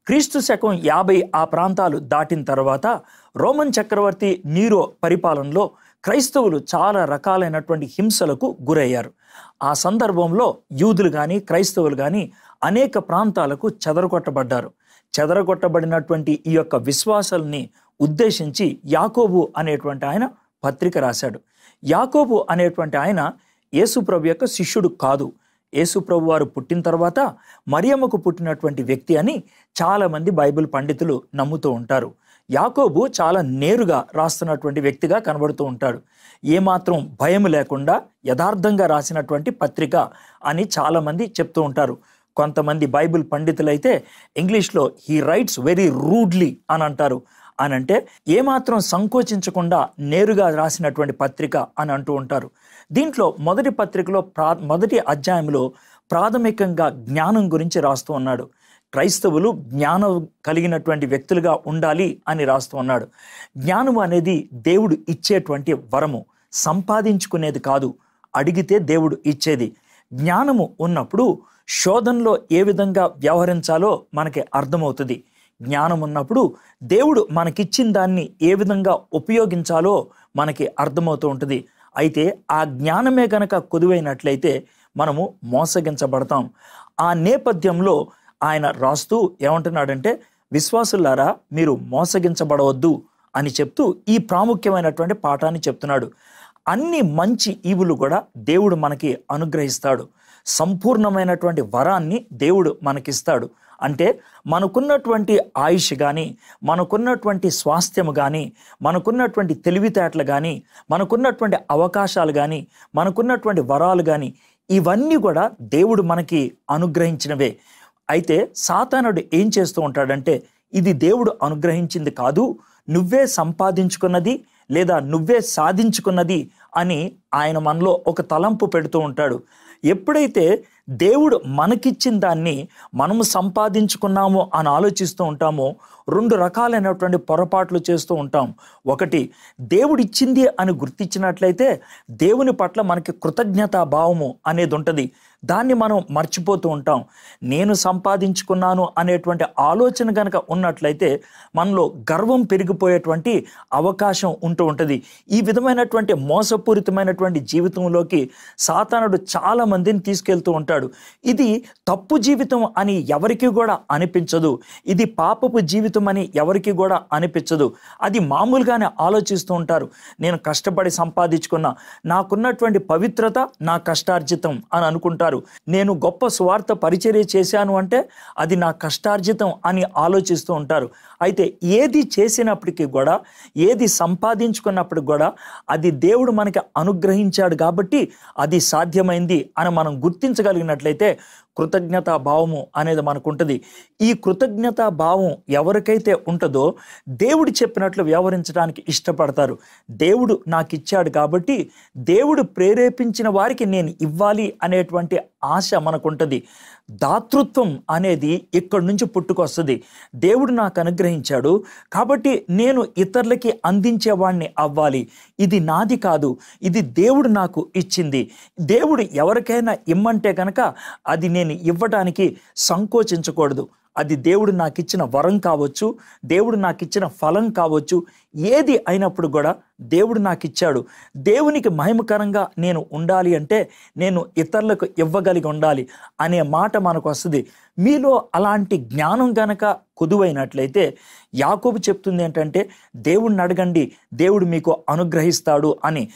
క్రీస్తు శకం 50 ఆ ప్రాంతాలు దాటిన తర్వాత రోమన్ చక్రవర్తి నీరో పరిపాలనలో క్రైస్తవులు చాలా రకాలైనటువంటి హింసలకు గురయ్యారు. ఆ సందర్భంలో యూదులు కానీ క్రైస్తవులు కానీ అనేక ప్రాంతాలకు చెదరగొట్టబడ్డారు. చెదరగొట్టబడినటువంటి ఈ యొక్క విశ్వాసాలని ఉద్దేశించి యాకోబు అనేటువంటి ఆయన పత్రిక రాశాడు. యాకోబు అనేటువంటి ఆయన యేసుప్రభు యొక్క శిష్యుడు కాదు. యేసుప్రభు వారు పుట్టిన తర్వాత మరియమ్మకు పుట్టినటువంటి వ్యక్తి అని చాలామంది బైబిల్ పండితులు నమ్ముతూ ఉంటారు. యాకోబు చాలా నేరుగా రాస్తున్నటువంటి వ్యక్తిగా కనబడుతూ ఉంటాడు. ఏమాత్రం భయం లేకుండా యథార్థంగా రాసినటువంటి పత్రిక అని చాలామంది చెప్తూ ఉంటారు. కొంతమంది బైబిల్ పండితులైతే ఇంగ్లీష్లో హీ రైట్స్ వెరీ రూడ్లీ అని అంటారు. అని అంటే ఏమాత్రం సంకోచించకుండా నేరుగా రాసినటువంటి పత్రిక అని అంటూ ఉంటారు. దీంట్లో మొదటి పత్రికలో మొదటి అధ్యాయంలో ప్రాథమికంగా జ్ఞానం గురించి రాస్తూ ఉన్నాడు. క్రైస్తవులు జ్ఞానం కలిగినటువంటి వ్యక్తులుగా ఉండాలి అని రాస్తూ ఉన్నాడు. జ్ఞానం అనేది దేవుడు ఇచ్చేటువంటి వరము, సంపాదించుకునేది కాదు, అడిగితే దేవుడు ఇచ్చేది. జ్ఞానము ఉన్నప్పుడు శోధనలో ఏ విధంగా వ్యవహరించాలో మనకి అర్థమవుతుంది. జ్ఞానం ఉన్నప్పుడు దేవుడు మనకిచ్చిన దాన్ని ఏ విధంగా ఉపయోగించాలో మనకి అర్థమవుతూ ఉంటుంది. అయితే ఆ జ్ఞానమే కనుక కొదువైనట్లయితే మనము మోసగించబడతాం. ఆ నేపథ్యంలో ఆయన రాస్తూ ఏమంటున్నాడంటే, విశ్వాసులారా మీరు మోసగించబడవద్దు అని చెప్తూ ఈ ప్రాముఖ్యమైనటువంటి పాఠాన్ని చెప్తున్నాడు. అన్ని మంచి ఈవులు కూడా దేవుడు మనకి అనుగ్రహిస్తాడు. సంపూర్ణమైనటువంటి వరాన్ని దేవుడు మనకిస్తాడు. అంటే మనకున్నటువంటి ఆయుష్ కానీ, మనకున్నటువంటి స్వాస్థ్యము కానీ, మనకున్నటువంటి తెలివితేటలు కానీ, మనకున్నటువంటి అవకాశాలు కానీ, మనకున్నటువంటి వరాలు కానీ, ఇవన్నీ కూడా దేవుడు మనకి అనుగ్రహించినవే. అయితే సాతానుడు ఏం చేస్తూ ఉంటాడంటే, ఇది దేవుడు అనుగ్రహించింది కాదు, నువ్వే సంపాదించుకున్నది లేదా నువ్వే సాధించుకున్నది అని ఆయన మనలో ఒక తలంపు పెడుతూ ఉంటాడు. ఎప్పుడైతే దేవుడు మనకిచ్చిన దాన్ని మనము సంపాదించుకున్నామో అని ఆలోచిస్తూ ఉంటామో, రెండు రకాలైనటువంటి పొరపాట్లు చేస్తూ ఉంటాం. ఒకటి, దేవుడిచ్చింది అని గుర్తించినట్లయితే దేవుని పట్ల మనకి కృతజ్ఞతా భావము అనేది ఉంటుంది. దాన్ని మనం మర్చిపోతూ ఉంటాం. నేను సంపాదించుకున్నాను అనేటువంటి ఆలోచన కనుక ఉన్నట్లయితే మనలో గర్వం పెరిగిపోయేటువంటి అవకాశం ఉంటూ ఉంటుంది. ఈ విధమైనటువంటి మోసపూరితమైనటువంటి జీవితంలోకి సాతానుడు చాలా మందిని తీసుకెళ్తూ ఉంటాడు. ఇది తప్పు జీవితం అని ఎవరికి కూడా అనిపించదు. ఇది పాపపు జీవితం అని ఎవరికి కూడా అనిపించదు. అది మామూలుగానే ఆలోచిస్తూ ఉంటారు. నేను కష్టపడి సంపాదించుకున్నా, నాకున్నటువంటి పవిత్రత నా కష్టార్జితం అని అనుకుంటారు. నేను గొప్ప స్వార్థ పరిచర్య చేశాను అంటే అది నా కష్టార్జితం అని ఆలోచిస్తూ ఉంటారు. అయితే ఏది చేసినప్పటికీ కూడా, ఏది సంపాదించుకున్నప్పటికి కూడా అది దేవుడు మనకి అనుగ్రహించాడు కాబట్టి అది సాధ్యమైంది అని మనం గుర్తించగలిగినట్లయితే కృతజ్ఞతా భావము అనేది మనకు ఉంటుంది. ఈ కృతజ్ఞతా భావం ఎవరికైతే ఉంటుందో దేవుడు చెప్పినట్లు వ్యవహరించడానికి ఇష్టపడతారు. దేవుడు నాకు ఇచ్చాడు కాబట్టి దేవుడు ప్రేరేపించిన వారికి నేను ఇవ్వాలి అనేటువంటి ఆశ మనకుంటుంది. దాతృత్వం అనేది ఇక్కడి నుంచి పుట్టుకొస్తుంది. దేవుడు నాకు అనుగ్రహించాడు కాబట్టి నేను ఇతరులకి అందించేవాడిని అవ్వాలి. ఇది నాది కాదు, ఇది దేవుడు నాకు ఇచ్చింది. దేవుడు ఎవరికైనా ఇమ్మంటే కనుక అది నేను ఇవ్వడానికి సంకోచించకూడదు. అది దేవుడు నాకు ఇచ్చిన వరం కావచ్చు, దేవుడు నాకు ఇచ్చిన ఫలం కావచ్చు, ఏది అయినప్పుడు కూడా దేవుడు నాకు ఇచ్చాడు. దేవునికి మహిమకరంగా నేను ఉండాలి అంటే నేను ఇతరులకు ఇవ్వగలిగి ఉండాలి అనే మాట మనకు వస్తుంది. మీలో అలాంటి జ్ఞానం గనక కొదువైనట్లయితే యాకోబు చెప్తుంది ఏంటంటే, దేవుడిని అడగండి, దేవుడు మీకు అనుగ్రహిస్తాడు అని.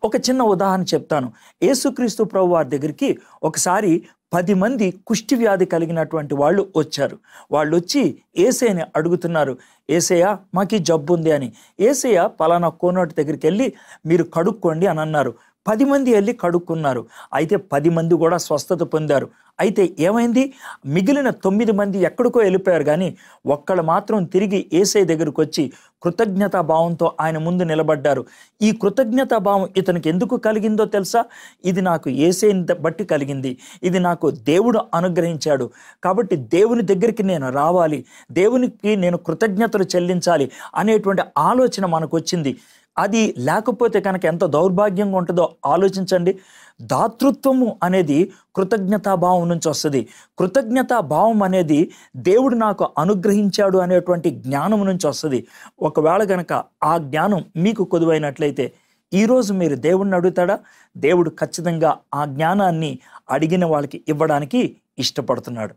ఒక చిన్న ఉదాహరణ చెప్తాను. యేసుక్రీస్తు ప్రభు వారి దగ్గరికి ఒకసారి 10 మంది కుష్టి వ్యాధి కలిగినటువంటి వాళ్ళు వచ్చారు. వాళ్ళు వచ్చి యేసయ్యని అడుగుతున్నారు, యేసయ్య మాకు జబ్బు ఉంది అని. యేసయ్య పలానా కోనోటి దగ్గరికి వెళ్ళి మీరు కడుక్కోండి అని అన్నారు. 10 మంది వెళ్ళి కడుక్కున్నారు. అయితే 10 మంది కూడా స్వస్థత పొందారు. అయితే ఏమైంది, మిగిలిన 9 మంది ఎక్కడికో వెళ్ళిపోయారు. కానీ ఒక్కళ్ళు మాత్రం తిరిగి యేసయ్య దగ్గరకు వచ్చి కృతజ్ఞతా భావంతో ఆయన ముందు నిలబడ్డారు. ఈ కృతజ్ఞతా భావం ఇతనికి ఎందుకు కలిగిందో తెలుసా? ఇది నాకు యేసయ్యని బట్టి కలిగింది, ఇది నాకు దేవుడు అనుగ్రహించాడు కాబట్టి దేవుని దగ్గరికి నేను రావాలి, దేవునికి నేను కృతజ్ఞతలు చెల్లించాలి అనేటువంటి ఆలోచన మనకు వచ్చింది. అది లేకపోతే కనుక ఎంత దౌర్భాగ్యంగా ఉంటుందో ఆలోచించండి. దాతృత్వము అనేది కృతజ్ఞతాభావం నుంచి వస్తుంది. కృతజ్ఞతాభావం అనేది దేవుడు నాకు అనుగ్రహించాడు అనేటువంటి జ్ఞానం నుంచి వస్తుంది. ఒకవేళ కనుక ఆ జ్ఞానం మీకు కొదువైనట్లయితే ఈరోజు మీరు దేవుడిని అడుగుతాడా? దేవుడు ఖచ్చితంగా ఆ జ్ఞానాన్ని అడిగిన వాళ్ళకి ఇవ్వడానికి ఇష్టపడుతున్నాడు.